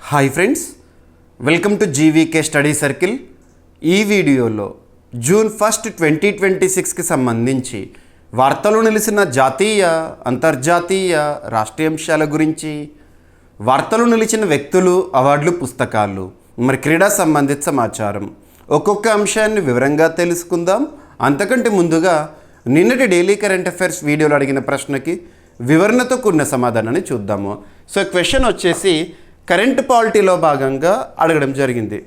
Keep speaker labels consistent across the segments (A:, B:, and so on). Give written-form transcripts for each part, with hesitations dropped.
A: Hi friends, welcome to GVK study circle. ఈ వీడియోలో June 1, 2026కి సంబంధించి వార్తలు నిలిచిన జాతీయ, అంతర్జాతీయ, రాష్ట్రీయ అంశాల గురించి, వార్తలు నిలిచిన వ్యక్తులు, అవార్డులు, పుస్తకాలు, మరి క్రీడా సంబంధిత సమాచారం, ఒక్కొక్క అంశాన్ని వివరంగా తెలుసుకుందాం. అంతకంటే ముందుగా నిన్నటి డైలీ కరెంట్ అఫైర్స్ వీడియోలో అడిగిన ప్రశ్నకి వివరణతో కూడిన సమాధానాన్ని చూద్దాము. సో క్వశ్చన్ వచ్చేసి కరెంట్ పాలిటీలో భాగంగా అడగడం జరిగింది.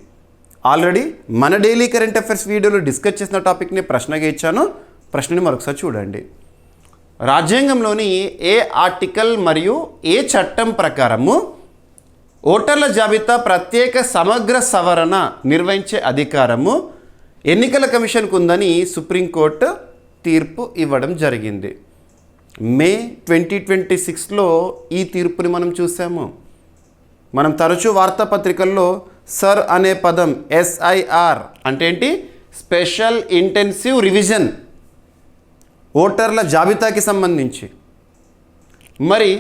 A: ఆల్రెడీ మన డైలీ కరెంట్ అఫైర్స్ వీడియోలో డిస్కస్ చేసిన టాపిక్ని ప్రశ్నగా ఇచ్చాను. ప్రశ్నని మరొకసారి చూడండి. రాజ్యాంగంలోని ఏ ఆర్టికల్ మరియు ఏ చట్టం ప్రకారము ఓటర్ల జాబితా ప్రత్యేక సమగ్ర సవరణ నిర్వహించే అధికారము ఎన్నికల కమిషన్కు ఉందని సుప్రీంకోర్టు తీర్పు ఇవ్వడం జరిగింది. మే 2026లో ఈ తీర్పుని మనం చూసాము. మనం తరచూ వార్తాపత్రికల్లో సర్ అనే పదం SIR అంటే ఏంటి? స్పెషల్ ఇంటెన్సివ్ రివిజన్, ఓటర్ల జాబితాకి సంబంధించి. మరి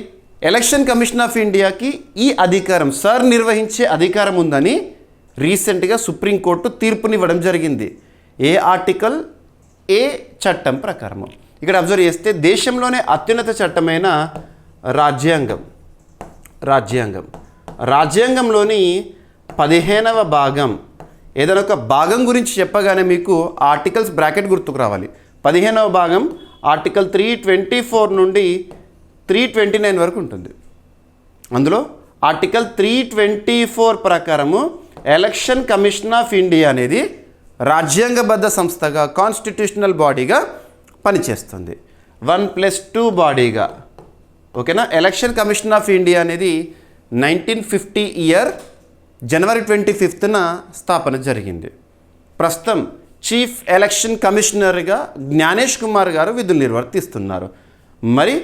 A: ఎలక్షన్ కమిషన్ ఆఫ్ ఇండియాకి ఈ అధికారం, సర్ నిర్వహించే అధికారం ఉందని రీసెంట్గా సుప్రీంకోర్టు తీర్పునివ్వడం జరిగింది. ఏ ఆర్టికల్, ఏ చట్టం ప్రకారము. ఇక్కడ అబ్జర్వ్ చేస్తే దేశంలోనే అత్యున్నత చట్టమైన రాజ్యాంగంలోని 15వ భాగం, ఏదైనా ఒక భాగం గురించి చెప్పగానే మీకు ఆర్టికల్స్ బ్రాకెట్ గుర్తుకు రావాలి. 15వ భాగం ఆర్టికల్ 324 నుండి 329 వరకు ఉంటుంది. అందులో ఆర్టికల్ 324 ప్రకారము ఎలక్షన్ కమిషన్ ఆఫ్ ఇండియా అనేది రాజ్యాంగబద్ధ సంస్థగా, కాన్స్టిట్యూషనల్ బాడీగా పనిచేస్తుంది. 1+2 బాడీగా. ఓకేనా? ఎలక్షన్ కమిషన్ ఆఫ్ ఇండియా అనేది 1950 ఇయర్ జనవరి 25న స్థాపన జరిగింది. ప్రస్తుతం చీఫ్ ఎలక్షన్ కమిషనర్గా జ్ఞానేష్ కుమార్ గారు విధులు నిర్వర్తిస్తున్నారు. మరి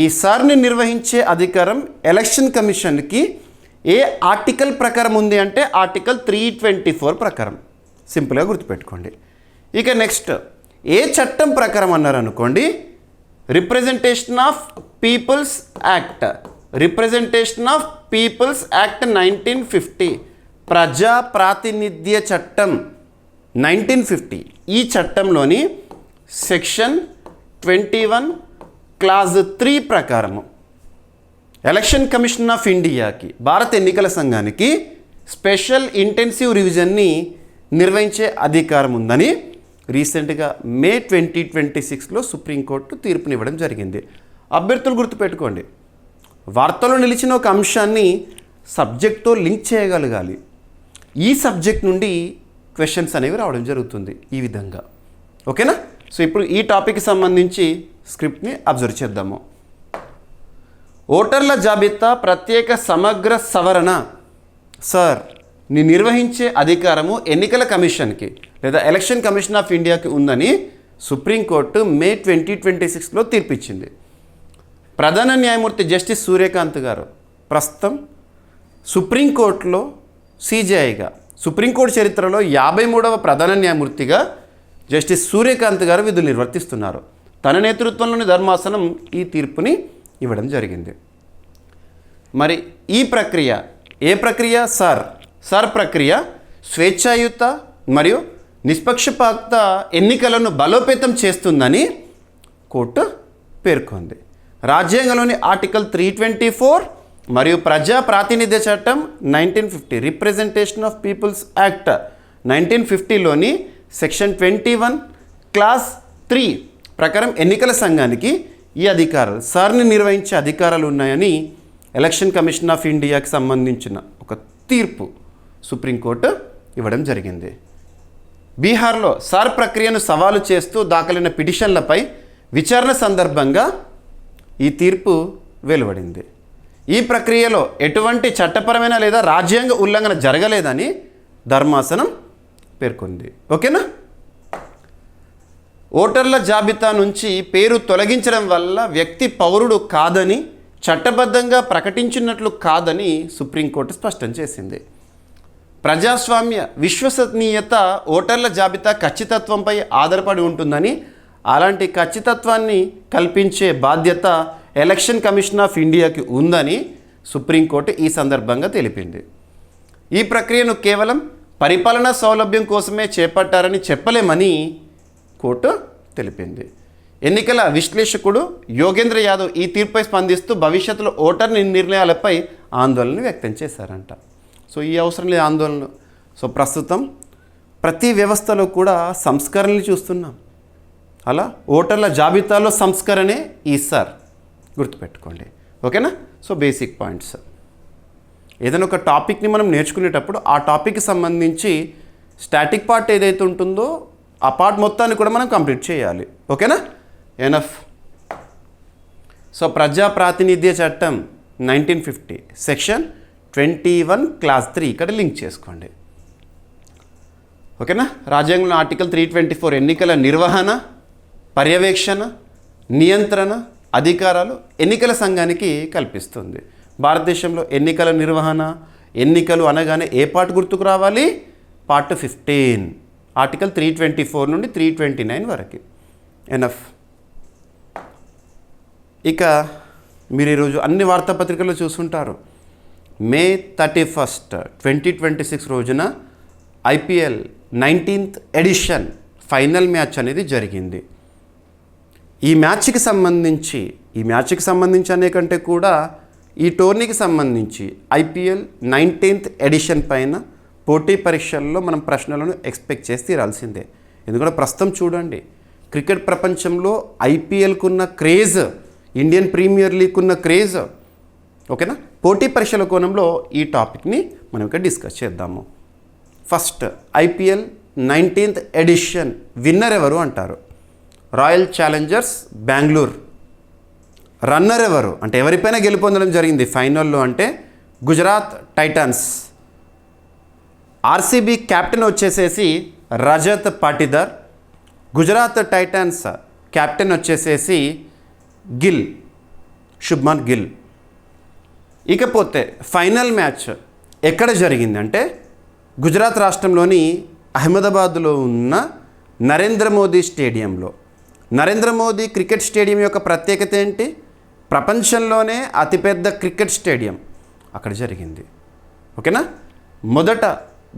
A: ఈ సార్ని నిర్వహించే అధికారం ఎలక్షన్ కమిషన్కి ఏ ఆర్టికల్ ప్రకారం ఉంది అంటే ఆర్టికల్ 324 ప్రకారం. సింపుల్గా గుర్తుపెట్టుకోండి. ఇక నెక్స్ట్ ఏ చట్టం ప్రకారం అన్నారు అనుకోండి, రిప్రజెంటేషన్ ఆఫ్ పీపుల్స్ యాక్ట్ 1950, ప్రజా ప్రాతినిధ్య చట్టం 1950. ఈ చట్టంలోని సెక్షన్ 21 క్లాజ్ 3 ప్రకారము ఎలక్షన్ కమిషన్ ఆఫ్ ఇండియాకి, భారత ఎన్నికల సంఘానికి స్పెషల్ ఇంటెన్సివ్ రివిజన్ని నిర్వహించే అధికారం ఉందని రీసెంట్గా మే 2026లో సుప్రీంకోర్టు తీర్పునివ్వడం జరిగింది. అభ్యర్థులు గుర్తుపెట్టుకోండి, వార్తలో నిలిచిన ఒక అంశాన్ని సబ్జెక్ట్తో లింక్ చేయగలగాలి. ఈ సబ్జెక్ట్ నుండి క్వశ్చన్స్ అనేవి రావడం జరుగుతుంది ఈ విధంగా. ఓకేనా? సో ఇప్పుడు ఈ టాపిక్కి సంబంధించి స్క్రిప్ట్ని అబ్జర్వ్ చేద్దాము. ఓటర్ల జాబితా ప్రత్యేక సమగ్ర సవరణ సార్ ని నిర్వహించే అధికారము ఎన్నికల కమిషన్కి లేదా ఎలక్షన్ కమిషన్ ఆఫ్ ఇండియాకి ఉందని సుప్రీంకోర్టు మే 2026లో తీర్పిచ్చింది. ప్రధాన న్యాయమూర్తి జస్టిస్ సూర్యకాంత్ గారు ప్రస్తుతం సుప్రీంకోర్టులో CJIగా, సుప్రీంకోర్టు చరిత్రలో 53వ ప్రధాన న్యాయమూర్తిగా జస్టిస్ సూర్యకాంత్ గారు విధులు నిర్వర్తిస్తున్నారు. తన నేతృత్వంలోని ధర్మాసనం ఈ తీర్పుని ఇవ్వడం జరిగింది. మరి ఈ ప్రక్రియ, ఏ ప్రక్రియ? సార్ ప్రక్రియ స్వేచ్ఛాయుత మరియు నిష్పక్షపాత ఎన్నికలను బలోపేతం చేస్తుందని కోర్టు పేర్కొంది. రాజ్యాంగంలోని ఆర్టికల్ 324 మరియు ప్రజా ప్రాతినిధ్య చట్టం 1950, రిప్రజెంటేషన్ ఆఫ్ పీపుల్స్ యాక్ట్ 1950లోని సెక్షన్ 21 క్లాస్ 3 ప్రకారం ఎన్నికల సంఘానికి ఈ అధికారాలు, సార్ని నిర్వహించే అధికారాలు ఉన్నాయని ఎలక్షన్ కమిషన్ ఆఫ్ ఇండియాకి సంబంధించిన ఒక తీర్పు సుప్రీంకోర్టు ఇవ్వడం జరిగింది. బీహార్లో సార్ ప్రక్రియను సవాలు చేస్తూ దాఖలైన పిటిషన్లపై విచారణ సందర్భంగా ఈ తీర్పు వెలువడింది. ఈ ప్రక్రియలో ఎటువంటి చట్టపరమైన లేదా రాజ్యాంగ ఉల్లంఘన జరగలేదని ధర్మాసనం పేర్కొంది. ఓకేనా? ఓటర్ల జాబితా నుంచి పేరు తొలగించడం వల్ల వ్యక్తి పౌరుడు కాదని, చట్టబద్ధంగా ప్రకటించినట్లు కాదని సుప్రీంకోర్టు స్పష్టం చేసింది. ప్రజాస్వామ్య విశ్వసనీయత ఓటర్ల జాబితా ఖచ్చితత్వంపై ఆధారపడి ఉంటుందని, అలాంటి ఖచ్చితత్వాన్ని కల్పించే బాధ్యత ఎలక్షన్ కమిషన్ ఆఫ్ ఇండియాకి ఉందని సుప్రీంకోర్టు ఈ సందర్భంగా తెలిపింది. ఈ ప్రక్రియను కేవలం పరిపాలనా సౌలభ్యం కోసమే చేపట్టారని చెప్పలేమని కోర్టు తెలిపింది. ఎన్నికల విశ్లేషకుడు యోగేంద్ర యాదవ్ ఈ తీర్పుపై స్పందిస్తూ భవిష్యత్తులో ఓటర్ నిర్ణయాలపై ఆందోళన వ్యక్తం చేశారంట. సో ఈ అవసరం లేదు ఆందోళన. సో ప్రస్తుతం ప్రతి వ్యవస్థలో కూడా సంస్కరణలు చూస్తున్నాం. అలా ఓటర్ల జాబితాలో సంస్కరణే ఈసారి గుర్తుపెట్టుకోండి. ఓకేనా? So basic points. ఏదైనా ఒక టాపిక్ని మనం నేర్చుకునేటప్పుడు ఆ టాపిక్కి సంబంధించి స్టాటిక్ పార్ట్ ఏదైతే ఉంటుందో ఆ పార్ట్ మొత్తాన్ని కూడా మనం కంప్లీట్ చేయాలి. ఓకేనా? ఎనఫ్. సో ప్రజా ప్రాతినిధ్య చట్టం 1950 సెక్షన్ 21 క్లాస్ 3 ఇక్కడ లింక్ చేసుకోండి. ఓకేనా? రాజ్యాంగంలో ఆర్టికల్ 324 ఎన్నికల నిర్వహణ, పర్యవేక్షణ, నియంత్రణ అధికారాలు ఎన్నికల సంఘానికి కల్పిస్తుంది. భారతదేశంలో ఎన్నికల నిర్వహణ, ఎన్నికలు అనగానే ఏ పార్ట్ గుర్తుకు రావాలి? పార్ట్ 15 ఆర్టికల్ 324 నుండి 329 వరకు. ఎనఫ్. ఇక మీరు ఈరోజు అన్ని వార్తాపత్రికల్లో చూసుంటారు. మే 31, 2026 రోజున IPL 19th edition final match అనేది జరిగింది. ఈ మ్యాచ్కి సంబంధించి అనే కంటే కూడా ఈ టోర్నీకి సంబంధించి IPL 19th ఎడిషన్ పైన పోటీ పరీక్షల్లో మనం ప్రశ్నలను ఎక్స్పెక్ట్ చేసి తీరాల్సిందే. ఎందుకంటే ప్రస్తుతం చూడండి, క్రికెట్ ప్రపంచంలో IPLకున్న క్రేజ్, ఇండియన్ ప్రీమియర్ లీగ్కున్న క్రేజ్. ఓకేనా? పోటీ పరీక్షల కోణంలో ఈ టాపిక్ని మనం ఇక్కడ డిస్కస్ చేద్దాము. First, IPL 19th edition winner ఎవరు అంటారు? Royal Challengers Bengaluru. రన్నర్ ఎవరు అంటే ఎవరిపైన గెలుపొందడం జరిగింది ఫైనల్లో అంటే గుజరాత్ టైటాన్స్. RCB కెప్టెన్ వచ్చేసేసి రజత్ పాటిదార్. గుజరాత్ టైటాన్స్ కెప్టెన్ వచ్చేసేసి శుభ్మన్ గిల్. ఇకపోతే ఫైనల్ మ్యాచ్ ఎక్కడ జరిగిందంటే గుజరాత్ రాష్ట్రంలోని అహ్మదాబాద్లో ఉన్న నరేంద్ర మోదీ స్టేడియంలో. నరేంద్ర మోదీ క్రికెట్ స్టేడియం యొక్క ప్రత్యేకత ఏంటి? ప్రపంచంలోనే అతిపెద్ద క్రికెట్ స్టేడియం అక్కడ జరిగింది. ఓకేనా? మొదట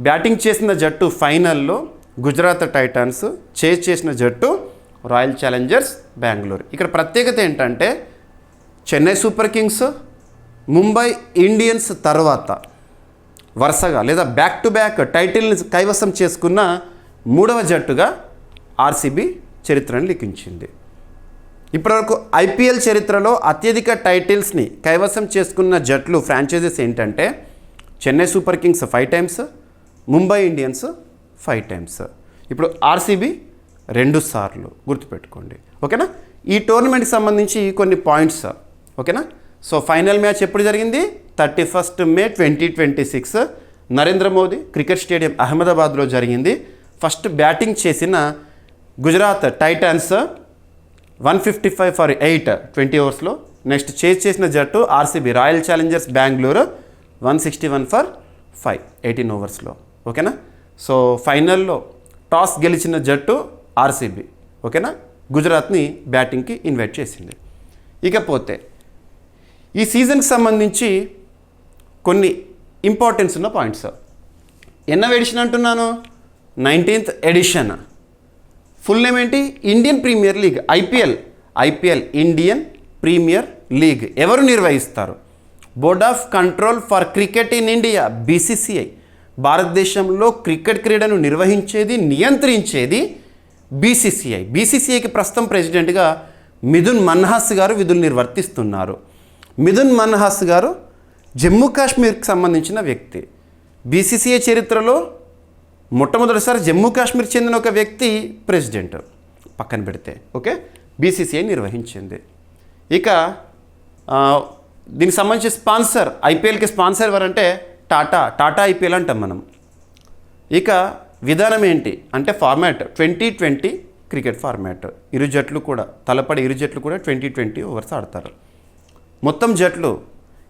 A: బ్యాటింగ్ చేసిన జట్టు ఫైనల్లో గుజరాత్ టైటాన్స్, చేసిన జట్టు రాయల్ ఛాలెంజర్స్ బెంగళూరు. ఇక్కడ ప్రత్యేకత ఏంటంటే Chennai Super Kings, Mumbai Indians తర్వాత వరుసగా లేదా బ్యాక్ టు బ్యాక్ టైటిల్ని కైవసం చేసుకున్న మూడవ జట్టుగా RCB చరిత్రను లిఖించింది. ఇప్పటివరకు IPL చరిత్రలో అత్యధిక టైటిల్స్ని కైవసం చేసుకున్న జట్లు, ఫ్రాంచైజెస్ ఏంటంటే Chennai Super Kings 5 times, Mumbai Indians 5 times. ఇప్పుడు RCB 2 సార్లు గుర్తుపెట్టుకోండి. ఓకేనా? ఈ టోర్నమెంట్కి సంబంధించి కొన్ని పాయింట్స్. ఓకేనా? సో ఫైనల్ మ్యాచ్ ఎప్పుడు జరిగింది? 31st May 2026 Narendra Modi cricket stadium అహ్మదాబాద్లో జరిగింది. ఫస్ట్ బ్యాటింగ్ చేసిన గుజరాత్ టైటాన్స్ 155 for 8 20 ఓవర్స్లో. నెక్స్ట్ చేసిన జట్టు RCB royal Challengers Bengaluru 161 for 5 18 ఓవర్స్లో. ఓకేనా? సో ఫైనల్లో టాస్ గెలిచిన జట్టు RCB. ఓకేనా? గుజరాత్ని బ్యాటింగ్కి ఇన్వైట్ చేసింది. ఇకపోతే ఈ సీజన్కి సంబంధించి కొన్ని ఇంపార్టెన్స్ ఉన్న పాయింట్స్. ఎన్నవ ఎడిషన్ అంటున్నాను? 19th edition. ఫుల్ నేమ్ ఏంటి? Indian Premier League. IPL Indian Premier League ఎవరు నిర్వహిస్తారు? Board of Control for Cricket in India, BCCI. భారతదేశంలో క్రికెట్ క్రీడను నిర్వహించేది, నియంత్రించేది BCCI. BCCIకి ప్రస్తుతం ప్రెసిడెంట్గా మిథున్ మన్హాస్ గారు విధులు నిర్వర్తిస్తున్నారు. మిథున్ మన్హాస్ గారు జమ్మూ కాశ్మీర్కి సంబంధించిన వ్యక్తి. BCCI చరిత్రలో మొట్టమొదటిసారి జమ్మూ కాశ్మీర్ చెందిన ఒక వ్యక్తి ప్రెసిడెంట్. పక్కన పెడితే ఓకే, BCCI నిర్వహించింది. ఇక దీనికి సంబంధించి స్పాన్సర్, IPLకి స్పాన్సర్ ఎవరంటే టాటా IPL అంటాం మనం. ఇక విధానం ఏంటి అంటే ఫార్మాట్ 2020 క్రికెట్ ఫార్మాట్. ఇరు జట్లు కూడా 2020 ఓవర్స్ ఆడతారు. మొత్తం జట్లు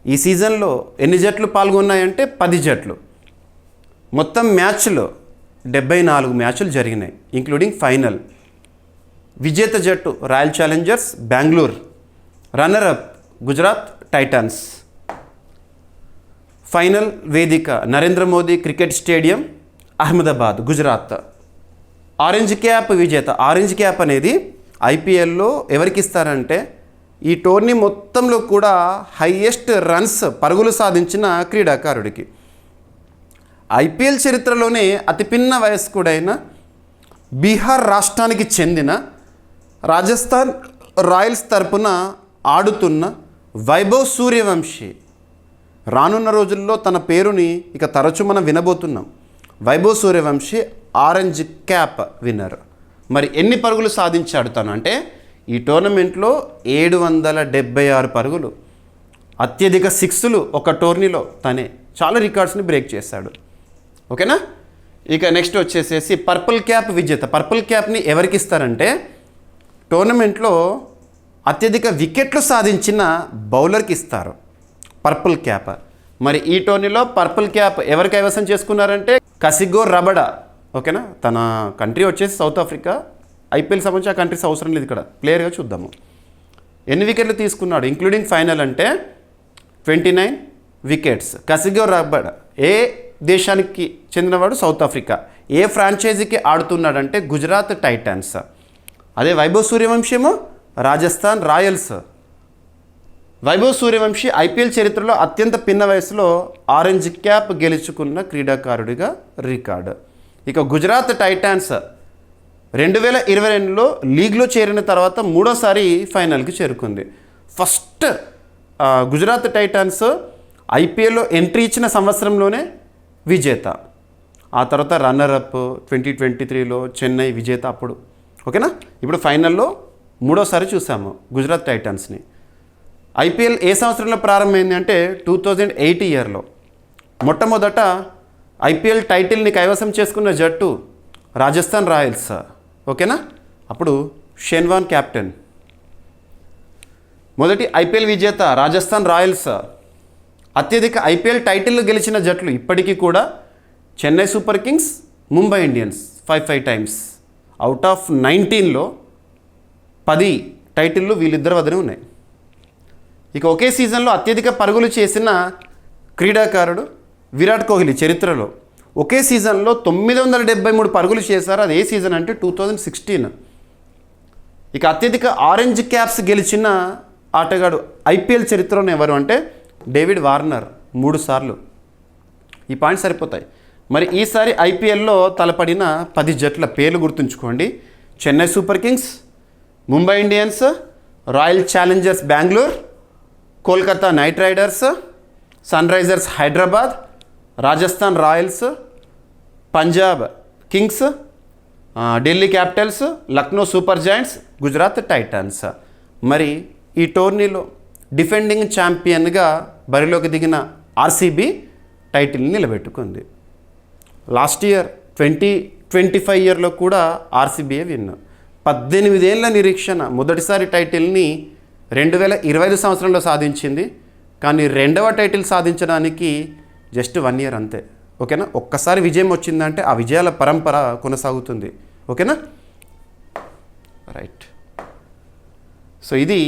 A: ఈ సీజన్లో ఎన్ని జట్లు పాల్గొన్నాయంటే 10 జట్లు. మొత్తం మ్యాచ్లో 74 మ్యాచ్లు జరిగినాయి ఇంక్లూడింగ్ ఫైనల్. విజేత జట్టు Royal Challengers Bengaluru, runner up Gujarat Titans. Final వేదిక Narendra Modi cricket stadium, Ahmedabad, Gujarat. Orange cap విజేత. ఆరెంజ్ క్యాప్ అనేది ఐపీఎల్లో ఎవరికి ఇస్తారంటే ఈ టోర్నీ మొత్తంలో కూడా హైయెస్ట్ రన్స్ పరుగులు సాధించిన క్రీడాకారుడికి. ఐపీఎల్ చరిత్రలోనే అతి పిన్న వయస్కుడైన బీహార్ రాష్ట్రానికి చెందిన రాజస్థాన్ రాయల్స్ తరపున ఆడుతున్న వైభవ్ సూర్యవంశీ రానున్న రోజుల్లో తన పేరుని ఇక తరచు మనం వినబోతున్నాం. Vaibhav Suryavanshi orange cap winner. మరి ఎన్ని పరుగులు సాధించాడు తను అంటే ఈ టోర్నమెంట్లో 776 పరుగులు, అత్యధిక సిక్స్లు ఒక టోర్నీలో తనే చాలా రికార్డ్స్ని బ్రేక్ చేశాడు. ఓకేనా. ఇక నెక్స్ట్ వచ్చేసేసి పర్పుల్ క్యాప్ విజేత. పర్పుల్ క్యాప్ని ఎవరికి ఇస్తారంటే టోర్నమెంట్లో అత్యధిక వికెట్లు సాధించిన బౌలర్కి ఇస్తారు పర్పుల్ క్యాప్. మరి ఈ టోర్నీలో పర్పుల్ క్యాప్ ఎవరు కైవసం చేసుకున్నారంటే కసిగో రబడా. ఓకేనా. తన కంట్రీ వచ్చేసి సౌత్ ఆఫ్రికా. ఐపీఎల్ సంబంధించి ఆ కంట్రీస్ అవసరం లేదు, ఇక్కడ ప్లేయర్గా చూద్దాము. ఎన్ని వికెట్లు తీసుకున్నాడు ఇంక్లూడింగ్ ఫైనల్ అంటే 29 వికెట్స్. కసిగో రబడా ఏ దేశానికి చెందినవాడు? South Africa. ఏ ఫ్రాంచైజీకి ఆడుతున్నాడంటే గుజరాత్ టైటాన్స్. అదే వైభవ్ సూర్యవంశీ ఏమో రాజస్థాన్ రాయల్స్. వైభవ్ సూర్యవంశీ ఐపీఎల్ చరిత్రలో అత్యంత పిన్న వయసులో ఆరెంజ్ క్యాప్ గెలుచుకున్న క్రీడాకారుడిగా రికార్డు. ఇక గుజరాత్ టైటాన్స్ 2022లో లీగ్లో చేరిన తర్వాత మూడోసారి ఫైనల్కి చేరుకుంది. ఫస్ట్ గుజరాత్ టైటాన్స్ ఐపీఎల్లో ఎంట్రీ ఇచ్చిన సంవత్సరంలోనే విజేత. ఆ తర్వాత రన్నరప్ 2023లో చెన్నై విజేత అప్పుడు. ఓకేనా. ఇప్పుడు ఫైనల్లో మూడోసారి చూసాము గుజరాత్ టైటాన్స్ని. ఐపీఎల్ ఏ సంవత్సరంలో ప్రారంభమైంది అంటే 2008 ఇయర్లో. మొట్టమొదట ఐపీఎల్ టైటిల్ని కైవసం చేసుకున్న జట్టు రాజస్థాన్ రాయల్స్. ఓకేనా. అప్పుడు షేన్ వార్న్ కెప్టెన్. మొదటి ఐపీఎల్ విజేత రాజస్థాన్ రాయల్స్. అత్యధిక ఐపీఎల్ టైటిల్ గెలిచిన జట్లు ఇప్పటికీ కూడా Chennai Super Kings, Mumbai Indians 5 times. Out of 19లో 10 టైటిళ్ళు వీళ్ళిద్దరి వద్దనే ఉన్నాయి. ఇక ఒకే సీజన్లో అత్యధిక పరుగులు చేసిన క్రీడాకారుడు విరాట్ కోహ్లీ చరిత్రలో. ఒకే సీజన్లో 973 పరుగులు చేశారు. అది ఏ సీజన్ అంటే 2016. ఇక అత్యధిక ఆరెంజ్ క్యాప్స్ గెలిచిన ఆటగాడు ఐపీఎల్ చరిత్రలో ఎవరు అంటే డేవిడ్ వార్నర్ 3 సార్లు. ఈ పాయింట్స్ సరిపోతాయి. మరి ఈసారి ఐపీఎల్లో తలపడిన 10 జట్ల పేర్లు గుర్తుంచుకోండి. Chennai Super Kings, Mumbai Indians, Royal Challengers Bengaluru, Kolkata Knight Riders, Sunrisers Hyderabad, Rajasthan Royals, Punjab Kings, Delhi Capitals, Lucknow Super Giants, Gujarat Titans. మరి ఈ టోర్నీలో డిఫెండింగ్ ఛాంపియన్గా బరిలోకి దిగిన ఆర్సీబీ టైటిల్ని నిలబెట్టుకుంది. లాస్ట్ ఇయర్ 2025 ఇయర్లో కూడా ఆర్సీబీయే విన్. 18 ఏళ్ల నిరీక్షణ మొదటిసారి టైటిల్ని 2025 సంవత్సరంలో సాధించింది. కానీ రెండవ టైటిల్ సాధించడానికి జస్ట్ 1 ఇయర్ అంతే. ఓకేనా. ఒక్కసారి విజయం వచ్చిందంటే ఆ విజయాల పరంపర కొనసాగుతుంది. ఓకేనా. రైట్. సో ఇది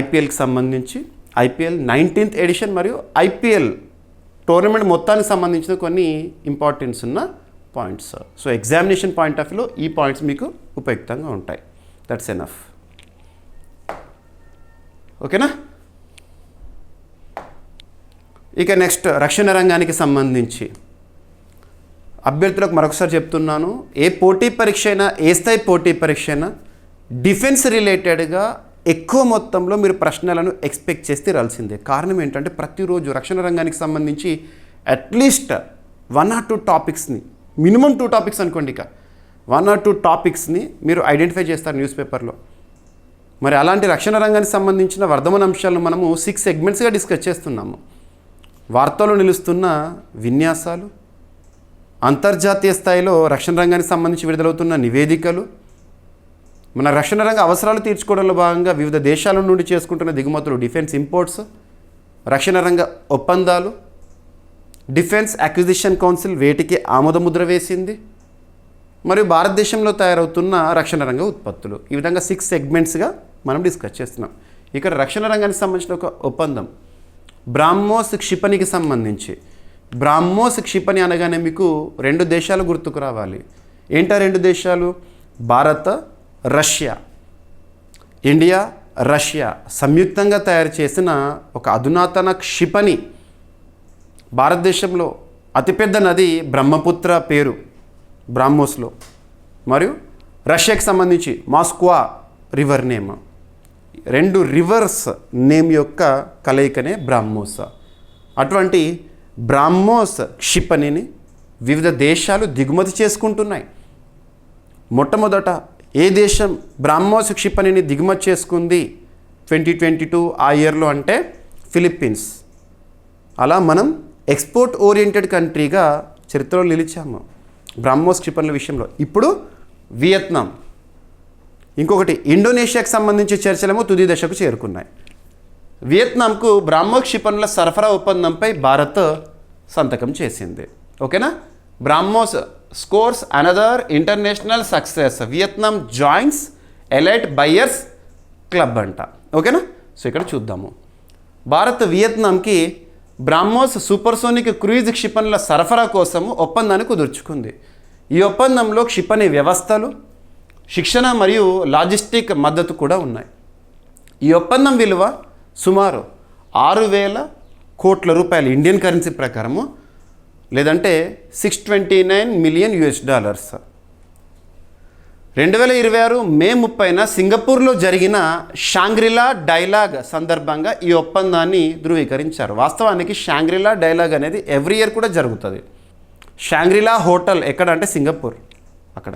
A: ఐపీఎల్కి సంబంధించి ఐపీఎల్ 19th ఎడిషన్ మరియు ఐపీఎల్ టోర్నమెంట్ మొత్తానికి సంబంధించిన కొన్ని ఇంపార్టెన్స్ ఉన్న points. So examination point of వ్యూలో ఈ పాయింట్స్ మీకు ఉపయుక్తంగా ఉంటాయి. That's enough. ఓకేనా. ఇక నెక్స్ట్ రక్షణ రంగానికి సంబంధించి అభ్యర్థులకు మరొకసారి చెప్తున్నాను, ఏ పోటీ పరీక్ష అయినా, ఏ స్థాయి పోటీ పరీక్ష అయినా డిఫెన్స్ రిలేటెడ్గా ఎక్కువ మొత్తంలో మీరు ప్రశ్నలను ఎక్స్పెక్ట్ చేస్తే రాల్సిందే. కారణం ఏంటంటే ప్రతిరోజు రక్షణ రంగానికి సంబంధించి అట్లీస్ట్ 1 or 2 టాపిక్స్ని, మినిమం 2 టాపిక్స్ అనుకోండి, ఇక 1 or 2 టాపిక్స్ని మీరు ఐడెంటిఫై చేస్తారు న్యూస్ పేపర్లో. మరి అలాంటి రక్షణ రంగానికి సంబంధించిన వర్ధమాన అంశాలను మనము 6 సెగ్మెంట్స్గా డిస్కస్ చేస్తున్నాము. వార్తల్లో నిలుస్తున్న విన్యాసాలు, అంతర్జాతీయ స్థాయిలో రక్షణ రంగానికి సంబంధించి విడుదలవుతున్న నివేదికలు, మన రక్షణ రంగ అవసరాలు తీర్చుకోవడంలో భాగంగా వివిధ దేశాల నుండి చేసుకుంటున్న దిగుమతులు, డిఫెన్స్ ఇంపోర్ట్స్, రక్షణ రంగ ఒప్పందాలు, డిఫెన్స్ అక్విజిషన్ కౌన్సిల్ వేటికి ఆమోదముద్ర వేసింది, మరియు భారతదేశంలో తయారవుతున్న రక్షణ రంగ ఉత్పత్తులు. ఈ విధంగా 6 సెగ్మెంట్స్గా మనం డిస్కస్ చేస్తున్నాం. ఇక్కడ రక్షణ రంగానికి సంబంధించిన ఒక ఒప్పందం, బ్రాహ్మోస్ క్షిపణికి సంబంధించి బ్రాహ్మోస్ క్షిపణి అనగానే మీకు 2 దేశాలు గుర్తుకు రావాలి. ఏంటా 2 దేశాలు? భారత్, రష్యా. ఇండియా, రష్యా సంయుక్తంగా తయారు చేసిన ఒక అధునాతన క్షిపణి. భారతదేశంలో అతిపెద్ద నది బ్రహ్మపుత్ర పేరు బ్రాహ్మోస్లో, మరియు రష్యాకి సంబంధించి Moskva river name. 2 reverse name యొక్క కలయికనే బ్రాహ్మోస్. అటువంటి బ్రాహ్మోస్ క్షిపణిని వివిధ దేశాలు దిగుమతి చేసుకుంటున్నాయి. మొట్టమొదట ఏ దేశం బ్రాహ్మోస్ క్షిపణిని దిగుమతి చేసుకుంది 2022 ఆ ఇయర్లో అంటే ఫిలిప్పీన్స్. అలా మనం ఎక్స్పోర్ట్ ఓరియంటెడ్ కంట్రీగా చరిత్రలో నిలిచాము బ్రాహ్మోస్ క్షిపణుల విషయంలో. ఇప్పుడు వియత్నాం, ఇంకొకటి ఇండోనేషియాకి సంబంధించి చర్చలేమో తుది దశకు చేరుకున్నాయి. వియత్నాంకు బ్రాహ్మోస్ క్షిపణుల సరఫరా ఒప్పందంపై భారత్ సంతకం చేసింది. ఓకేనా? BrahMos scores another international success, Vietnam joins elite buyers club అంట. ఓకేనా? సో ఇక్కడ చూద్దాము. భారత్ వియత్నాంకి బ్రాహ్మోస్ సూపర్సోనిక్ క్రూయిజ్ క్షిపణుల సరఫరా కోసము ఒప్పందాన్ని కుదుర్చుకుంది. ఈ ఒప్పందంలో క్షిపణి వ్యవస్థలు, శిక్షణ మరియు లాజిస్టిక్ మద్దతు కూడా ఉన్నాయి. ఈ ఒప్పందం విలువ సుమారు 6,000 కోట్ల రూపాయలు ఇండియన్ కరెన్సీ ప్రకారము, లేదంటే $629 మిలియన్. 2026 మే 30న సింగపూర్లో జరిగిన షాంగ్రిలా డైలాగ్ సందర్భంగా ఈ ఒప్పందాన్ని ధృవీకరించారు. వాస్తవానికి షాంగ్రిలా డైలాగ్ అనేది ఎవ్రీ ఇయర్ కూడా జరుగుతుంది. షాంగ్రిలా హోటల్ ఎక్కడ అంటే సింగపూర్. అక్కడ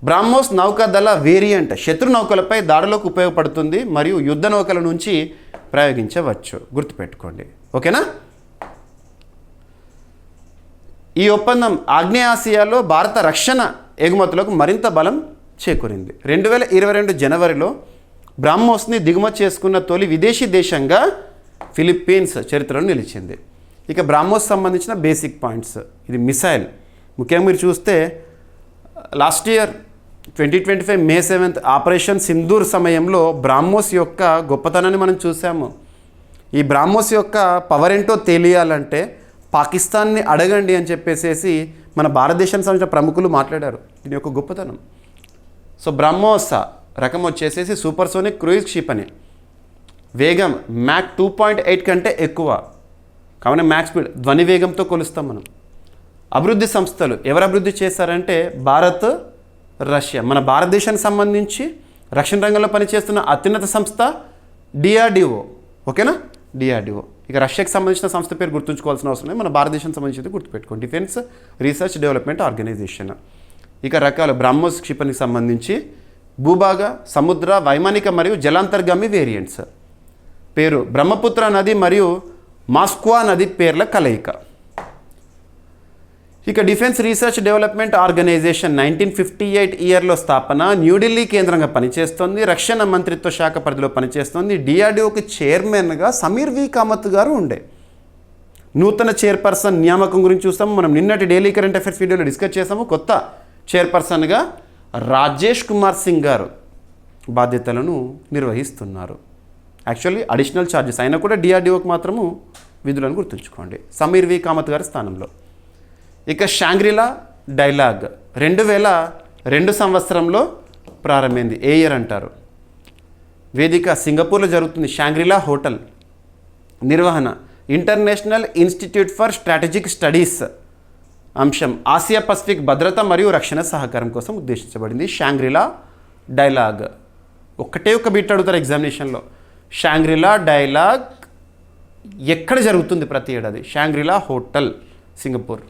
A: బ్రాహ్మోస్ నౌకాదళ వేరియంట్ శత్రు నౌకలపై దాడులకు ఉపయోగపడుతుంది మరియు యుద్ధ నౌకల నుంచి ప్రయోగించవచ్చు. గుర్తుపెట్టుకోండి. ఓకేనా? ఈ ఒప్పందం ఆగ్నేయాసియాలో భారత రక్షణ ఎగుమతులకు మరింత బలం చేకూరింది. 2022 జనవరిలో బ్రాహ్మోస్ని దిగుమతి చేసుకున్న తొలి విదేశీ దేశంగా ఫిలిప్పీన్స్ చరిత్రలో నిలిచింది. ఇక బ్రాహ్మోస్ సంబంధించిన బేసిక్ పాయింట్స్. ఇది మిసైల్. ముఖ్యంగా మీరు చూస్తే లాస్ట్ ఇయర్ 2025 మే 7 ఆపరేషన్ సింధూర్ సమయంలో బ్రాహ్మోస్ యొక్క గొప్పతనాన్ని మనం చూసాము. ఈ బ్రాహ్మోస్ యొక్క పవర్ ఏంటో తెలియాలంటే పాకిస్తాన్ని అడగండి అని చెప్పేసి మన భారతదేశానికి సంబంధించిన ప్రముఖులు మాట్లాడారు దీని యొక్క గొప్పతనం. సో బ్రహ్మోస్ రకం వచ్చేసేసి సూపర్సోనిక్ క్రూయిజ్ క్షిపణి. వేగం మ్యాక్ 2.8 కంటే ఎక్కువ, కావున మ్యాక్ స్పీడ్ ధ్వని వేగంతో కొలుస్తాం మనం. అభివృద్ధి సంస్థలు ఎవరు అభివృద్ధి చేశారంటే భారత్, రష్యా. మన భారతదేశానికి సంబంధించి రక్షణ రంగంలో పనిచేస్తున్న అత్యున్నత సంస్థ DRDO. ఓకేనా? DRDO. ఇక రష్యాకి సంబంధించిన సంస్థ పేరు గుర్తుంచుకోవాల్సిన అవసరం లేదు. మన భారతదేశానికి సంబంధించి గుర్తుపెట్టుకోండి. Defence research development organisation. ఇక రకాల బ్రాహ్మోస్ క్షిపణికి సంబంధించి భూభాగ, సముద్ర, వైమానిక మరియు జలాంతర్గామి వేరియంట్స్. పేరు బ్రహ్మపుత్ర నది మరియు మాస్క్వా నది పేర్ల కలయిక. ఇక డిఫెన్స్ రీసెర్చ్ డెవలప్మెంట్ ఆర్గనైజేషన్ 1958 ఇయర్లో స్థాపన, న్యూఢిల్లీ కేంద్రంగా పనిచేస్తోంది. రక్షణ మంత్రిత్వ శాఖ పరిధిలో పనిచేస్తోంది. DRDOకి చైర్మన్గా సమీర్ వి కామత్ గారు ఉండే. నూతన చైర్పర్సన్ నియామకం గురించి చూస్తాము. మనం నిన్నటి డైలీ కరెంట్ అఫైర్స్ వీడియోలో డిస్కస్ చేసాము. కొత్త చైర్పర్సన్గా రాజేష్ కుమార్ సింగ్ గారు బాధ్యతలను నిర్వహిస్తున్నారు. యాక్చువల్లీ అడిషనల్ ఛార్జెస్ అయినా కూడా DRDOకి మాత్రము విధులను గుర్తుంచుకోండి సమీర్ వి కామత్ గారి స్థానంలో. ఇక షాంగ్రిలా డైలాగ్ 2002 సంవత్సరంలో ప్రారంభమైంది. ఏ ఇయర్ అంటారు? వేదిక సింగపూర్లో జరుగుతుంది. షాంగ్రిలా హోటల్. నిర్వహణ international institute for strategic studies. అంశం ఆసియా పసిఫిక్ భద్రత మరియు రక్షణ సహకారం కోసం ఉద్దేశించబడింది. షాంగ్రిలా డైలాగ్ ఒక్కటే ఒక బిట్ అడుగుతారు ఎగ్జామినేషన్లో. షాంగ్రిలా డైలాగ్ ఎక్కడ జరుగుతుంది ప్రతి ఏడాది? షాంగ్రిలా హోటల్, సింగపూర్.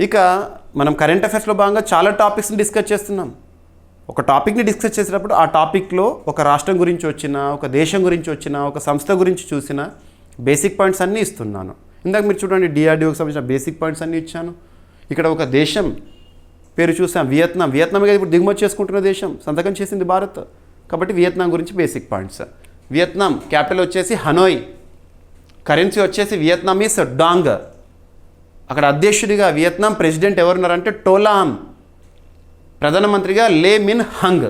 A: ఇక మనం కరెంట్ అఫైర్స్లో భాగంగా చాలా టాపిక్స్ని డిస్కస్ చేస్తున్నాం. ఒక టాపిక్ని డిస్కస్ చేసేటప్పుడు ఆ టాపిక్లో ఒక రాష్ట్రం గురించి వచ్చిన, ఒక దేశం గురించి వచ్చిన, ఒక సంస్థ గురించి చూసిన బేసిక్ పాయింట్స్ అన్నీ ఇస్తున్నాను. ఇందాక మీరు చూడండి DRDOకి సంబంధించిన బేసిక్ పాయింట్స్ అన్నీ ఇచ్చాను. ఇక్కడ ఒక దేశం పేరు చూసాం, వియత్నాం. వియత్నాంగా ఇప్పుడు దిగుమతి చేసుకుంటున్న దేశం, సంతకం చేసింది భారత్. కాబట్టి వియత్నాం గురించి బేసిక్ పాయింట్స్. వియత్నాం క్యాపిటల్ వచ్చేసి హనోయ్. కరెన్సీ వచ్చేసి వియత్నామీస్ డాంగ్. అక్కడ అధ్యక్షుడిగా వియత్నాం ప్రెసిడెంట్ ఎవరున్నారంటే టోలామ్. ప్రధానమంత్రిగా లే మిన్ హంగ్.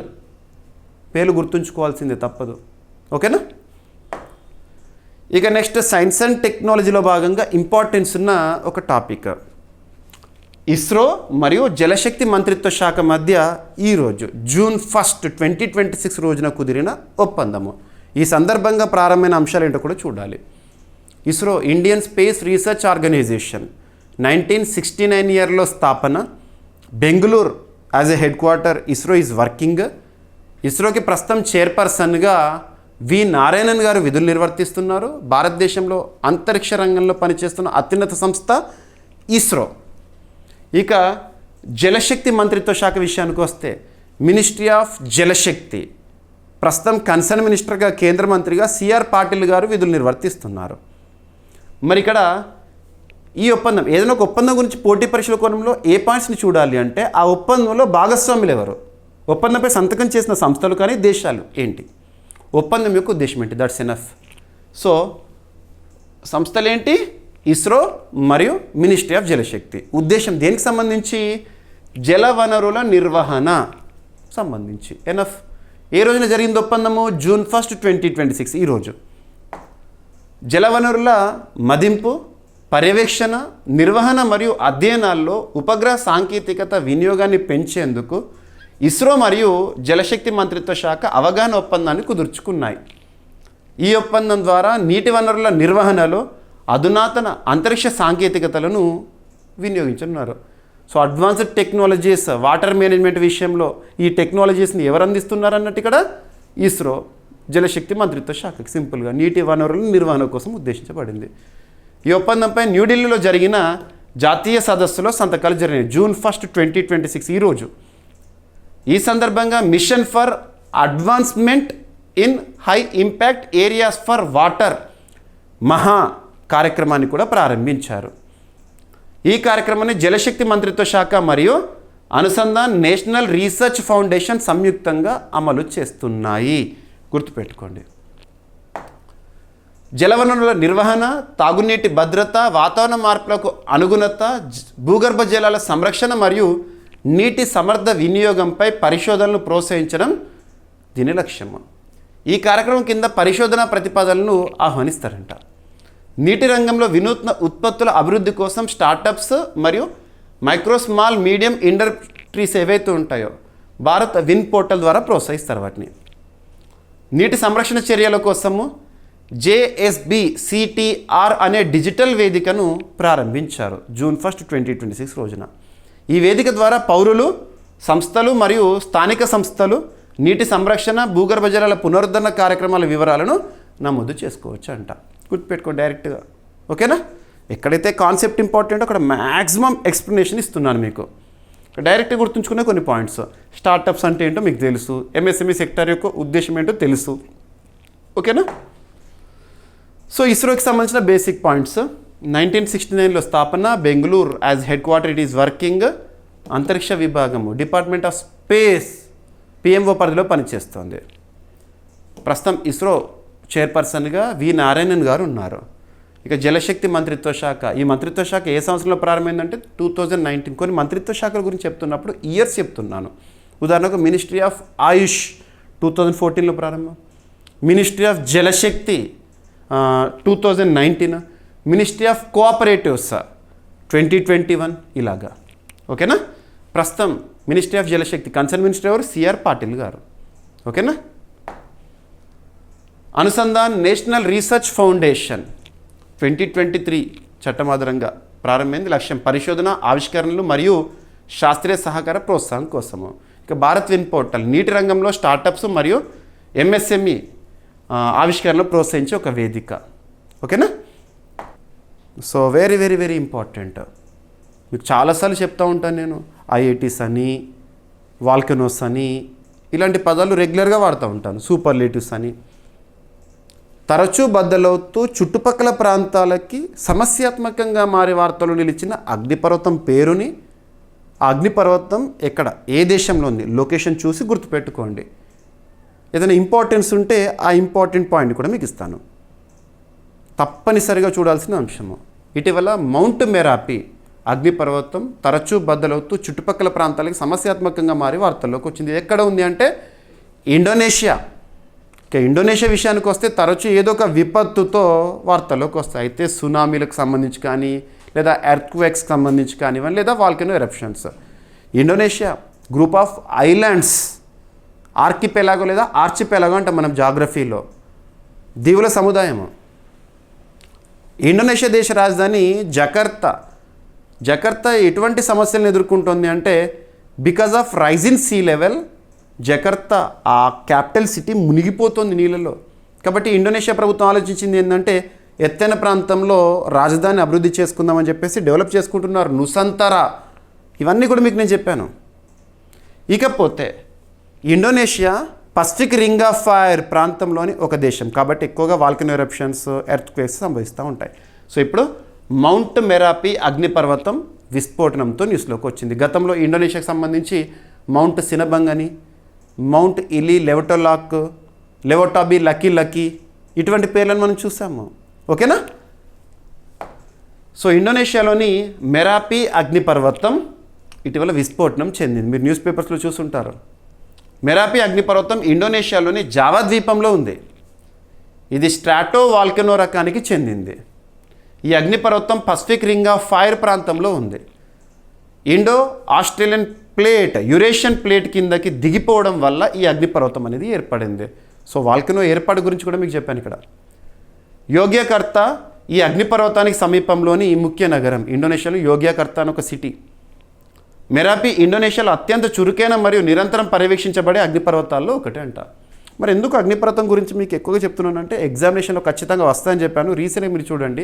A: పేర్లు గుర్తుంచుకోవాల్సిందే, తప్పదు. ఓకేనా? ఇక నెక్స్ట్ సైన్స్ అండ్ టెక్నాలజీలో భాగంగా ఇంపార్టెన్స్ ఉన్న ఒక టాపిక్, ఇస్రో మరియు జలశక్తి మంత్రిత్వ శాఖ మధ్య ఈరోజు జూన్ 1, 2026 రోజున కుదిరిన ఒప్పందము. ఈ సందర్భంగా ప్రారంభమైన అంశాలు ఏంటో కూడా చూడాలి. ISRO Indian Space Research Organisation 1969 ఇయర్లో స్థాపన. Bengaluru as a headquarter ISRO is working. ఇస్రోకి ప్రస్తుతం చైర్పర్సన్గా వి నారాయణన్ గారు విధులు నిర్వర్తిస్తున్నారు. భారతదేశంలో అంతరిక్ష రంగంలో పనిచేస్తున్న అత్యున్నత సంస్థ ఇస్రో. ఇక జలశక్తి మంత్రిత్వ శాఖ విషయానికి వస్తే మినిస్ట్రీ ఆఫ్ జలశక్తి, ప్రస్తుతం కన్సర్న్ మినిస్టర్గా కేంద్ర మంత్రిగా సిఆర్ పాటిల్ గారు విధులు నిర్వర్తిస్తున్నారు. మరి ఇక్కడ ఈ ఒప్పందం, ఏదైనా ఒక ఒప్పందం గురించి పోటీ పరీక్షల కోణంలో ఏ పాయింట్స్ని చూడాలి అంటే ఆ ఒప్పందంలో భాగస్వాములు ఎవరు, ఒప్పందంపై సంతకం చేసిన సంస్థలు కానీ దేశాలు ఏంటి, ఒప్పందం యొక్క ఉద్దేశం ఏంటి, దట్స్ ఎనఫ్. సో సంస్థలు ఏంటి, ఇస్రో మరియు మినిస్ట్రీ ఆఫ్ జలశక్తి. ఉద్దేశం దేనికి సంబంధించి, జల వనరుల నిర్వహణ సంబంధించి. ఎనఫ్. ఏ రోజున జరిగింది ఒప్పందము, జూన్ 1, 2026 ఈరోజు. జలవనరుల మదింపు, పర్యవేక్షణ, నిర్వహణ మరియు అధ్యయనాల్లో ఉపగ్రహ సాంకేతికత వినియోగాన్ని పెంచేందుకు ఇస్రో మరియు జలశక్తి మంత్రిత్వ శాఖ అవగాహన ఒప్పందాన్ని కుదుర్చుకున్నాయి. ఈ ఒప్పందం ద్వారా నీటి వనరుల నిర్వహణలో అధునాతన అంతరిక్ష సాంకేతికతలను వినియోగించున్నారు. So advanced technologies, water management విషయంలో ఈ టెక్నాలజీస్ని ఎవరు అందిస్తున్నారు అన్నట్టు ఇక్కడ ఇస్రో జలశక్తి మంత్రిత్వ శాఖకి సింపుల్గా నీటి వనరుల నిర్వహణ కోసం ఉద్దేశించబడింది. ఈ ఒప్పందంపై న్యూఢిల్లీలో జరిగిన జాతీయ సదస్సులో సంతకాలు జరిగినాయి జూన్ 1, 2026 ఈరోజు. ఈ సందర్భంగా mission for advancement in high impact areas for water మహా కార్యక్రమాన్ని కూడా ప్రారంభించారు. ఈ కార్యక్రమాన్ని జలశక్తి మంత్రిత్వ శాఖ మరియు అనుసంధాన్ నేషనల్ రీసెర్చ్ ఫౌండేషన్ సంయుక్తంగా అమలు చేస్తున్నాయి. గుర్తుపెట్టుకోండి. జలవనరుల నిర్వహణ, తాగునీటి భద్రత, వాతావరణ మార్పులకు అనుగుణత, భూగర్భ జలాల సంరక్షణ మరియు నీటి సమర్థ వినియోగంపై పరిశోధనలు ప్రోత్సహించడం దీని లక్ష్యము. ఈ కార్యక్రమం కింద పరిశోధన ప్రతిపాదనలను ఆహ్వానిస్తారంట. నీటి రంగంలో వినూత్న ఉత్పత్తుల అభివృద్ధి కోసం స్టార్టప్స్ మరియు మైక్రో స్మాల్ మీడియం ఇండస్ట్రీస్ ఏవైతే ఉంటాయో భారత్ విన్ పోర్టల్ ద్వారా ప్రోత్సహిస్తారు వాటిని. నీటి సంరక్షణ చర్యల కోసము JSBCTR అనే డిజిటల్ వేదికను ప్రారంభించారు జూన్ 1, 2026 రోజున. ఈ వేదిక ద్వారా పౌరులు, సంస్థలు మరియు స్థానిక సంస్థలు నీటి సంరక్షణ, భూగర్భ జలాల పునరుద్ధరణ కార్యక్రమాల వివరాలను నమోదు చేసుకోవచ్చు అంట. గుర్తుపెట్టుకోండి డైరెక్ట్గా. ఓకేనా? ఎక్కడైతే కాన్సెప్ట్ ఇంపార్టెంట్ అక్కడ మ్యాక్సిమం ఎక్స్ప్లెనేషన్ ఇస్తున్నాను మీకు. డైరెక్ట్గా గుర్తుంచుకునే కొన్ని పాయింట్స్. స్టార్టప్స్ అంటే ఏంటో మీకు తెలుసు, MSME సెక్టర్ యొక్క ఉద్దేశం ఏంటో తెలుసు. ఓకేనా? సో ఇస్రోకి సంబంధించిన బేసిక్ పాయింట్స్. 1969లో స్థాపన, Bengaluru as headquarter it is working. అంతరిక్ష విభాగము డిపార్ట్మెంట్ ఆఫ్ స్పేస్ PMO పరిధిలో పనిచేస్తుంది. ప్రస్తుతం ఇస్రో చైర్పర్సన్గా వి నారాయణన్ గారు ఉన్నారు. ఇక జలశక్తి మంత్రిత్వ శాఖ, ఈ మంత్రిత్వ శాఖ ఏ సంవత్సరంలో ప్రారంభమైందంటే 2019. కొన్ని మంత్రిత్వ శాఖల గురించి చెప్తున్నప్పుడు ఇయర్స్ చెప్తున్నాను. ఉదాహరణకు మినిస్ట్రీ ఆఫ్ ఆయుష్ 2014లో ప్రారంభం, ministry of Jal Shakti 2019, ministry of cooperatives 2021 ఇలాగా. ఓకేనా? ప్రస్తుతం ministry of Jal Shakti concern minister ఎవరు, సిఆర్ పాటిల్ గారు. ఓకేనా? అనుసంధాన్ నేషనల్ రీసెర్చ్ ఫౌండేషన్ 2023 చట్టం ఆధారంగా ప్రారంభమైంది. లక్ష్యం పరిశోధన, ఆవిష్కరణలు మరియు శాస్త్రీయ సహకార ప్రోత్సాహం కోసము. ఇక భారత్ విన్ పోర్టల్ నీటి రంగంలో స్టార్టప్స్ మరియు MSME ఆవిష్కరణలు ప్రోత్సహించే ఒక వేదిక. ఓకేనా? So very very very important. మీకు చాలాసార్లు చెప్తూ ఉంటాను నేను, IITs అని, వాల్కనోస్ అని ఇలాంటి పదాలు రెగ్యులర్గా వాడుతూ ఉంటాను. సూపర్లేటివ్స్ అని. తరచూ బద్దలవుతూ చుట్టుపక్కల ప్రాంతాలకి సమస్యాత్మకంగా మారే వార్తలు నిలిచిన అగ్నిపర్వతం పేరుని, ఆ అగ్నిపర్వతం ఎక్కడ, ఏ దేశంలో ఉంది, లొకేషన్ చూసి గుర్తుపెట్టుకోండి. ఏదైనా ఇంపార్టెన్స్ ఉంటే ఆ ఇంపార్టెంట్ పాయింట్ కూడా మీకు ఇస్తాను. తప్పనిసరిగా చూడాల్సిన అంశము. ఇటీవల మౌంట్ మెరాపి అగ్నిపర్వతం తరచూ బద్దలవుతూ చుట్టుపక్కల ప్రాంతాలకి సమస్యాత్మకంగా మారి వార్తల్లోకి వచ్చింది. ఎక్కడ ఉంది అంటే ఇండోనేషియా ఇక ఇండోనేషియా విషయానికి వస్తే తరచూ ఏదో ఒక విపత్తుతో వార్తల్లోకి వస్తాయి. అయితే సునామీలకు సంబంధించి కానీ, లేదా ఎర్త్క్వేక్స్కి సంబంధించి కానివ్వండి, లేదా volcano eruptions. Indonesia group of islands, archipelago లేదా ఆర్చిపెలాగో అంటే మనం జాగ్రఫీలో దీవుల సముదాయము. ఇండోనేషియా దేశ రాజధాని జకర్తా. జకర్తా ఎటువంటి సమస్యలను ఎదుర్కొంటుంది అంటే because of rising sea level Jakarta ఆ క్యాపిటల్ సిటీ మునిగిపోతుంది నీళ్ళలో. కాబట్టి ఇండోనేషియా ప్రభుత్వం ఆలోచించింది ఏంటంటే ఎత్తైన ప్రాంతంలో రాజధాని అభివృద్ధి చేసుకుందామని చెప్పేసి డెవలప్ చేసుకుంటున్నారు. నుసంతరా ఇవన్నీ కూడా మీకు నేను చెప్పాను. ఇకపోతే Indonesia Pacific ring of fire ప్రాంతంలోని ఒక దేశం కాబట్టి ఎక్కువగా వాల్కెనో ఎరప్షన్స్, ఎర్త్క్వేక్స్ సంభవిస్తూ ఉంటాయి. సో ఇప్పుడు మౌంట్ మెరాపి అగ్నిపర్వతం విస్ఫోటనంతో న్యూస్లోకి వచ్చింది. గతంలో ఇండోనేషియాకి సంబంధించి మౌంట్ సినబంగ్ అని, Mount Ili Lewotolok, Lewotobi Laki Laki ఇటువంటి పేర్లను మనం చూసాము. ఓకేనా? సో ఇండోనేషియాలోని మెరాపి అగ్నిపర్వతం ఇటీవల విస్ఫోటనం చెందింది. మీరు న్యూస్ పేపర్స్లో చూసుంటారు. మెరాపి అగ్నిపర్వతం ఇండోనేషియాలోని జావా ద్వీపంలో ఉంది. ఇది స్ట్రాటో వాల్కెనో రకానికి చెందింది. ఈ అగ్నిపర్వతం పసిఫిక్ రింగ్ ఆఫ్ ఫైర్ ప్రాంతంలో ఉంది. Indo Australian plate, Eurasian plate కిందకి దిగిపోవడం వల్ల ఈ అగ్నిపర్వతం అనేది ఏర్పడింది. సో వాల్కెనో ఏర్పాటు గురించి కూడా మీకు చెప్పాను ఇక్కడ. యోగ్యకర్త ఈ అగ్నిపర్వతానికి సమీపంలోని ముఖ్య నగరం. ఇండోనేషియాలో యోగ్యకర్త అని ఒక సిటీ. మెరాపి ఇండోనేషియాలో అత్యంత చురుకైన మరియు నిరంతరం పర్యవేక్షించబడే అగ్నిపర్వతాల్లో ఒకటి అంట. మరి ఎందుకు అగ్నిపర్వతం గురించి మీకు ఎక్కువగా చెప్తున్నానంటే ఎగ్జామినేషన్లో ఖచ్చితంగా వస్తాయని చెప్పాను. రీసెంట్గా మీరు చూడండి,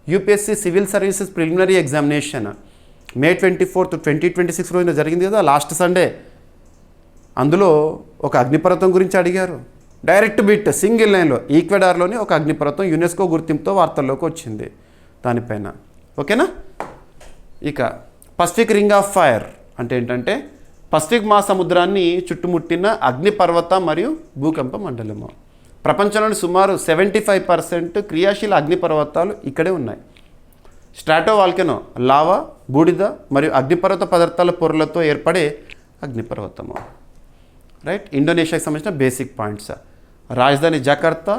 A: UPSC civil services preliminary examination May 24, 2026 రోజున జరిగింది కదా, లాస్ట్ సండే. అందులో ఒక అగ్నిపర్వతం గురించి అడిగారు. డైరెక్ట్ బిట్ సింగిల్ లైన్లో ఈక్వెడార్లోని ఒక అగ్నిపర్వతం యునెస్కో గుర్తింపుతో వార్తల్లోకి వచ్చింది దానిపైన. ఓకేనా? ఇక పసిఫిక్ రింగ్ ఆఫ్ ఫైర్ అంటే ఏంటంటే పసిఫిక్ మహాసముద్రాన్ని చుట్టుముట్టిన అగ్నిపర్వత మరియు భూకంప మండలము. ప్రపంచంలోని సుమారు 75% క్రియాశీల అగ్నిపర్వతాలు ఇక్కడే ఉన్నాయి. స్ట్రాటో వాల్కెనో లావా, బూడిద మరియు అగ్నిపర్వత పదార్థాల పొరలతో ఏర్పడే అగ్నిపర్వతము. రైట్? ఇండోనేషియాకి సంబంధించిన బేసిక్ పాయింట్స్. రాజధాని జకర్తా,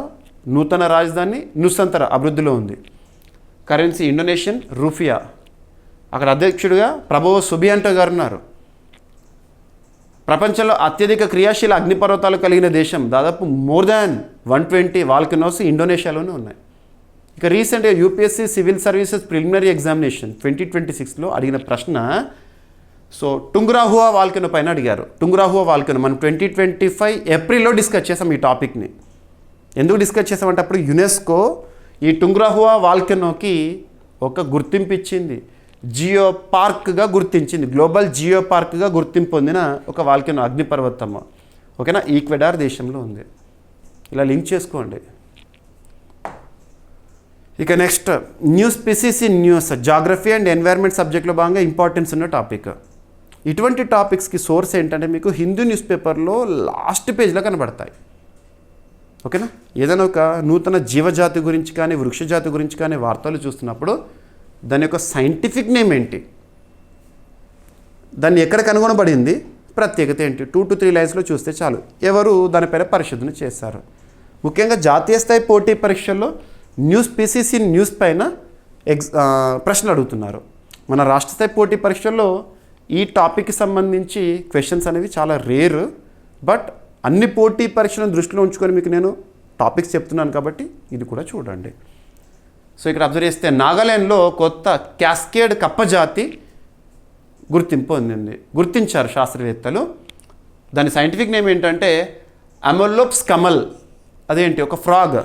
A: నూతన రాజధాని నుసంతరా అభివృద్ధిలో ఉంది. Currency Indonesian rupiah. అక్కడ అధ్యక్షుడిగా ప్రభోవో సుబియాంటో గారు ఉన్నారు. ప్రపంచంలో అత్యధిక క్రియాశీల అగ్నిపర్వతాలు కలిగిన దేశం. దాదాపు మోర్ దాన్ 120 వాల్కెనోస్ ఇండోనేషియాలోనే ఉన్నాయి. ఇక రీసెంట్గా UPSC civil services preliminary examination 2026లో అడిగిన ప్రశ్న, సో టుంగ్రాహువా వాల్కెనో పైన అడిగారు. టుంగ్రాహువా వాల్కెనో మనం 2025 ఏప్రిల్లో డిస్కస్ చేసాం ఈ టాపిక్ని. ఎందుకు డిస్కస్ చేసామంటే అప్పుడు యునెస్కో ఈ టుంగ్రాహువా వాల్కెనోకి ఒక గుర్తింపు ఇచ్చింది. జియో పార్క్గా గుర్తించింది. గ్లోబల్ జియో పార్క్గా గుర్తింపు పొందిన ఒక వాల్కెనో అగ్నిపర్వతం. ఓకేనా? ఈక్వెడార్ దేశంలో ఉంది. ఇలా లింక్ చేసుకోండి. ఇక next news PCC news geography and environment సబ్జెక్ట్లో భాగంగా ఇంపార్టెన్స్ ఉన్న టాపిక్. ఇటువంటి టాపిక్స్కి సోర్స్ ఏంటంటే మీకు హిందూ న్యూస్ పేపర్లో లాస్ట్ పేజ్లో కనబడతాయి. ఓకేనా? ఏదైనా ఒక నూతన జీవజాతి గురించి కానీ వృక్షజాతి గురించి కానీ వార్తలు చూస్తున్నప్పుడు దాని యొక్క సైంటిఫిక్ నేమ్ ఏంటి, దాన్ని ఎక్కడ కనుగొనబడింది, ప్రత్యేకత ఏంటి, 2 to 3 లైన్స్లో చూస్తే చాలు. ఎవరు దానిపైన పరిశోధన చేశారు. ముఖ్యంగా జాతీయ స్థాయి పోటీ పరీక్షల్లో న్యూస్ పిసిసి న్యూస్ పైన ప్రశ్నలు అడుగుతున్నారు. మన రాష్ట్ర స్థాయి పోటీ పరీక్షల్లో ఈ టాపిక్కి సంబంధించి క్వశ్చన్స్ అనేవి చాలా రేర్. బట్ అన్ని పోటీ పరీక్షలను దృష్టిలో ఉంచుకొని మీకు నేను టాపిక్స్ చెప్తున్నాను కాబట్టి ఇది కూడా చూడండి. సో ఇక్కడ అబ్జర్వ్ చేస్తే నాగాలాండ్లో కొత్త క్యాస్కేడ్ కప్పజాతి గుర్తించారు శాస్త్రవేత్తలు. దాని సైంటిఫిక్ నేమ్ ఏంటంటే అమెలోప్స్ కమల్. అదేంటి? ఒక frog.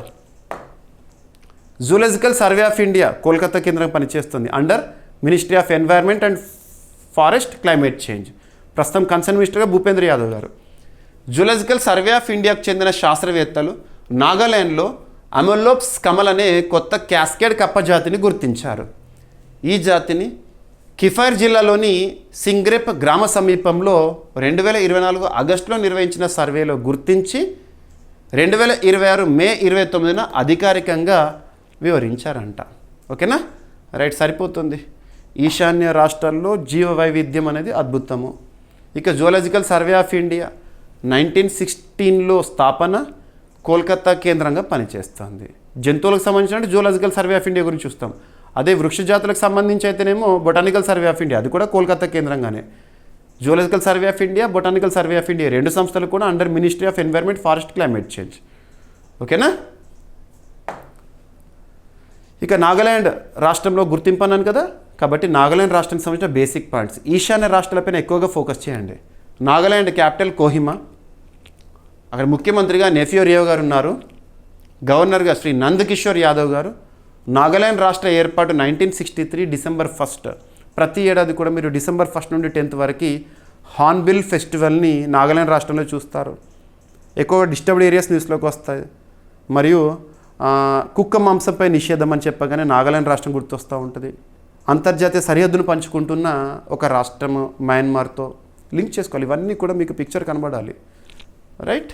A: Zoological survey of India Kolkata కేంద్రం పనిచేస్తుంది. Under ministry of environment and forest climate change. ప్రస్తుతం కన్సర్న్ మినిస్టర్గా భూపేంద్ర యాదవ్ గారు. జూలాజికల్ సర్వే ఆఫ్ ఇండియాకు చెందిన శాస్త్రవేత్తలు నాగాలాండ్లో అమెలోప్స్ కమల్ అనే కొత్త క్యాస్కేడ్ కప్ప జాతిని గుర్తించారు. ఈ జాతిని కిఫైర్ జిల్లాలోని సింగ్రెప్ గ్రామ సమీపంలో 2024 ఆగస్టులో నిర్వహించిన సర్వేలో గుర్తించి 2026 మే 29న అధికారికంగా వివరించారంట. ఓకేనా? రైట్, సరిపోతుంది. ఈశాన్య రాష్ట్రాల్లో జీవ వైవిధ్యం అనేది అద్భుతము. ఇక జూలాజికల్ సర్వే ఆఫ్ ఇండియా 1916లో స్థాపన, కోల్కతా కేంద్రంగా పనిచేస్తుంది. జంతువులకు సంబంధించిన జూలాజికల్ సర్వే ఆఫ్ ఇండియా గురించి చూస్తాం. అదే వృక్ష జాతులకు సంబంధించి అయితేనేమో బొటానికల్ సర్వే ఆఫ్ ఇండియా, అది కూడా కోల్కతా కేంద్రంగానే. Zoological survey of India, botanical survey of India రెండు సంస్థలు కూడా under ministry of environment, forest, climate change. ఓకేనా? ఇక నాగాలాండ్ రాష్ట్రంలో గుర్తింపు అన్నాను కదా, కాబట్టి నాగాలాండ్ రాష్ట్రానికి సంబంధించిన బేసిక్ పాయింట్స్. ఈశాన్య రాష్ట్రాలపైన ఎక్కువగా ఫోకస్ చేయండి. నాగాలాండ్ క్యాపిటల్ కోహిమా, అక్కడ ముఖ్యమంత్రిగా నెఫ్యూ రియో గారు ఉన్నారు, గవర్నర్గా శ్రీ నంద్ కిషోర్ యాదవ్ గారు. నాగాలాండ్ రాష్ట్ర ఏర్పాటు 1963 డిసెంబర్ 1. ప్రతి ఏడాది కూడా మీరు డిసెంబర్ 1 నుండి 10 వరకు హార్న్బిల్ ఫెస్టివల్ని నాగాలాండ్ రాష్ట్రంలో చూస్తారు. ఎక్కువగా డిస్టర్బ్డ్ ఏరియాస్ న్యూస్లోకి వస్తాయి. మరియు కుక్క మాంసంపై నిషేధం అని చెప్పగానే నాగాలాండ్ రాష్ట్రం గుర్తొస్తూ ఉంటుంది. అంతర్జాతీయ సరిహద్దును పంచుకుంటున్న ఒక రాష్ట్రం మయన్మార్తో లింక్ చేసుకోవాలి. ఇవన్నీ కూడా మీకు పిక్చర్ కనబడాలి. రైట్?